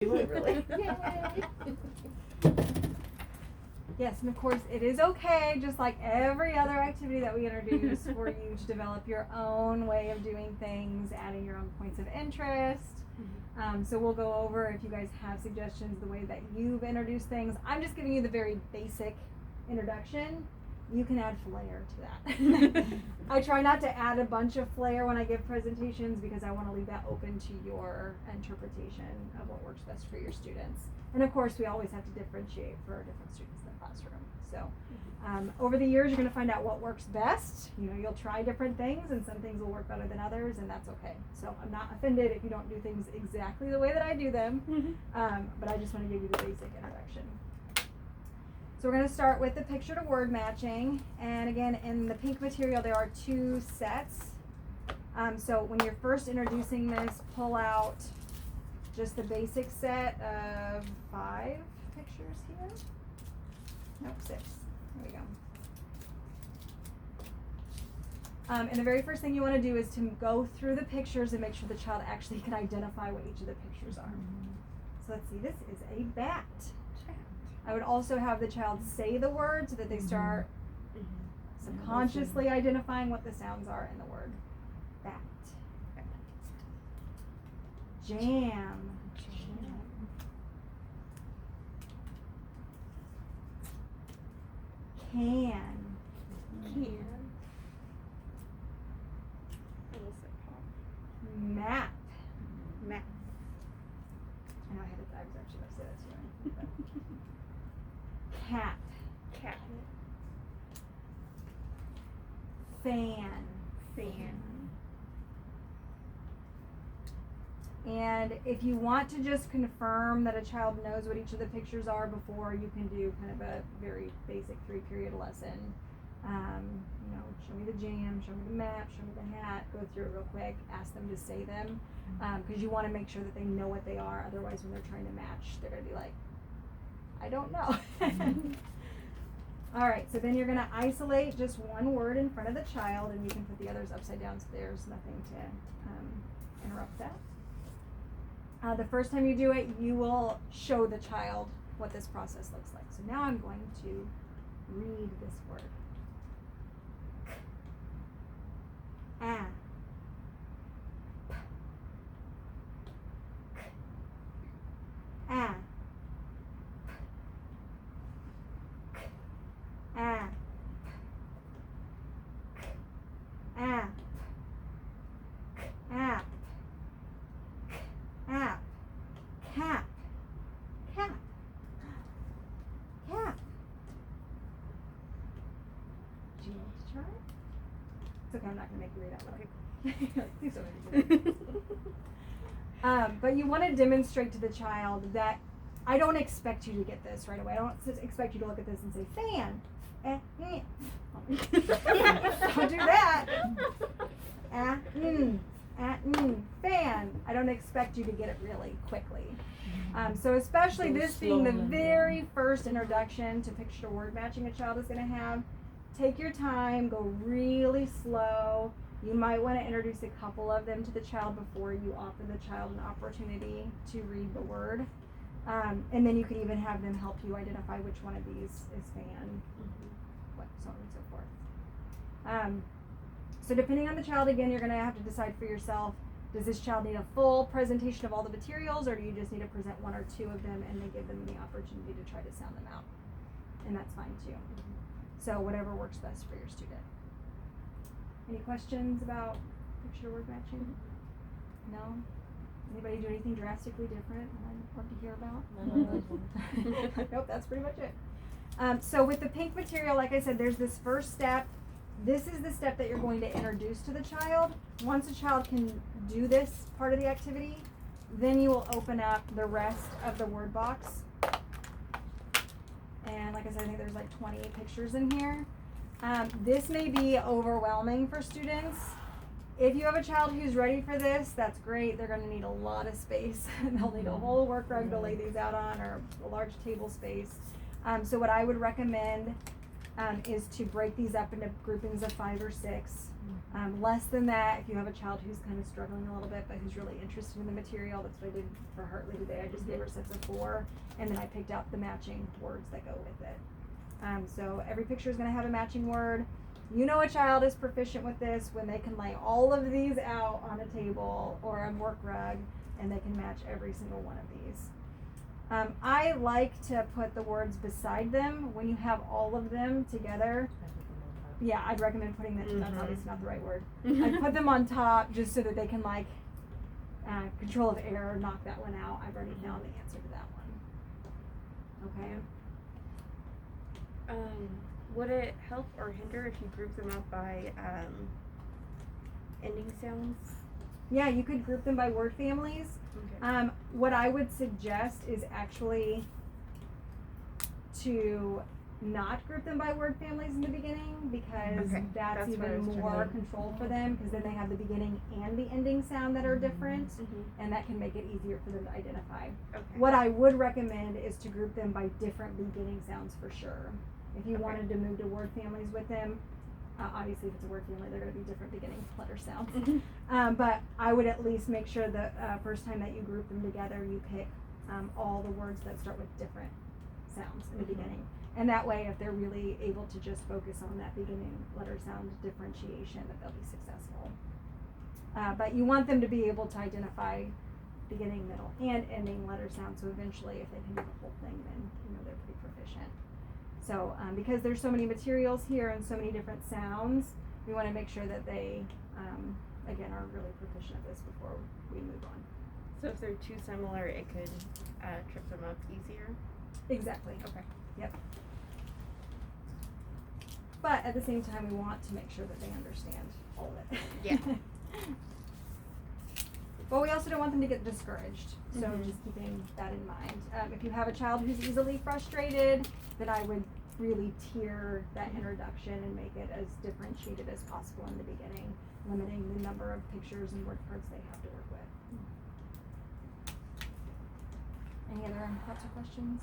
Do it really. Yes, and of course it is okay, just like every other activity that we introduce, for you to develop your own way of doing things, adding your own points of interest. So we'll go over, if you guys have suggestions, the way that you've introduced things. I'm just giving you the very basic introduction. You can add flair to that. I try not to add a bunch of flair when I give presentations because I want to leave that open to your interpretation of what works best for your students. And of course, we always have to differentiate for our different students in the classroom. So over the years, you're going to find out what works best. You know, you'll try different things, and some things will work better than others, and that's okay. So I'm not offended if you don't do things exactly the way that I do them, but I just want to give you the basic introduction. So we're going to start with the picture to word matching, and again, in the pink material there are two sets. So when you're first introducing this, pull out just the basic set of 5 pictures here. Nope, 6. There we go. And the very first thing you want to do is to go through the pictures and make sure the child actually can identify what each of the pictures are. So let's see, this is a bat. I would also have the child say the word so that they start subconsciously identifying what the sounds are in the word. Bat. Jam. Can. Map. I know I was actually going to say that too. Cat. Fan. And if you want to just confirm that a child knows what each of the pictures are before, you can do kind of a very basic 3-period lesson. You know, show me the jam, show me the map, show me the hat, go through it real quick, ask them to say them, because you want to make sure that they know what they are. Otherwise, when they're trying to match, they're going to be like, I don't know. All right, so then you're going to isolate just one word in front of the child, and you can put the others upside down so there's nothing to interrupt that. The first time you do it, you will show the child what this process looks like. So now I'm going to read this word. Ah. Ah. Ah. Ah. Ah. App, cap, cap, cap. Do you want to try? It's okay, I'm not going to make you read out loud. Please don't make me do it. But you want to demonstrate to the child that I don't expect you to get this right away. I don't expect you to look at this and say, fan. Don't do that. Fan. I don't expect you to get it really quickly. So especially this being the very first introduction to picture to word matching a child is going to have, take your time, go really slow. You might want to introduce a couple of them to the child before you offer the child an opportunity to read the word. And then you can even have them help you identify which one of these is fan, so on and so forth. So depending on the child, again, you're going to have to decide for yourself, does this child need a full presentation of all the materials, or do you just need to present 1 or 2 of them and then give them the opportunity to try to sound them out? And that's fine too. So whatever works best for your student. Any questions about picture to word matching? No? Anybody do anything drastically different I'd love to hear about? Nope, that's pretty much it. So with the pink material, like I said, there's this first step. This is the step that you're going to introduce to the child. Once a child can do this part of the activity, then you will open up the rest of the word box. And like I said, I think there's like 20 pictures in here. This may be overwhelming for students. If you have a child who's ready for this, that's great. They're going to need a lot of space. They'll need a whole work rug to lay these out on, or a large table space. So what I would recommend is to break these up into groupings of 5 or 6. Less than that, if you have a child who's kind of struggling a little bit but who's really interested in the material, that's what I did for Hartley today. I just gave her sets of 4, and then I picked out the matching words that go with it. So every picture is going to have a matching word. You know a child is proficient with this when they can lay all of these out on a table or a work rug and they can match every single one of these. I like to put the words beside them when you have all of them together. Yeah, I'd recommend putting them, that's obviously not the right word. I'd put them on top just so that they can like control of error, knock that one out. I've already found the answer to that one. Okay. Would it help or hinder if you group them up by ending sounds? Yeah, you could group them by word families. Okay. What I would suggest is actually to not group them by word families in the beginning, because Okay, that's that's what I even was more trying to- control for them, because then they have the beginning and the ending sound that are different, and that can make it easier for them to identify. Okay. What I would recommend is to group them by different beginning sounds for sure. If you Okay. wanted to move to word families with them, obviously if it's a word family, they're going to be different beginning letter sounds. But I would at least make sure that first time that you group them together, you pick all the words that start with different sounds in the beginning. And that way, if they're really able to just focus on that beginning letter sound differentiation, that they'll be successful. But you want them to be able to identify beginning, middle, and ending letter sounds, so eventually if they can do the whole thing, then you know they're pretty proficient. So because there's so many materials here and so many different sounds, we want to make sure that they, again, are really proficient at this before we move on. So if they're too similar, it could trip them up easier? Exactly. Okay. Yep. But at the same time, we want to make sure that they understand all of it. Yeah. But we also don't want them to get discouraged, so Mhm. just keeping that in mind. If you have a child who's easily frustrated, then I would really tier that introduction and make it as differentiated as possible in the beginning, limiting the number of pictures and word cards they have to work with. Any other thoughts or questions?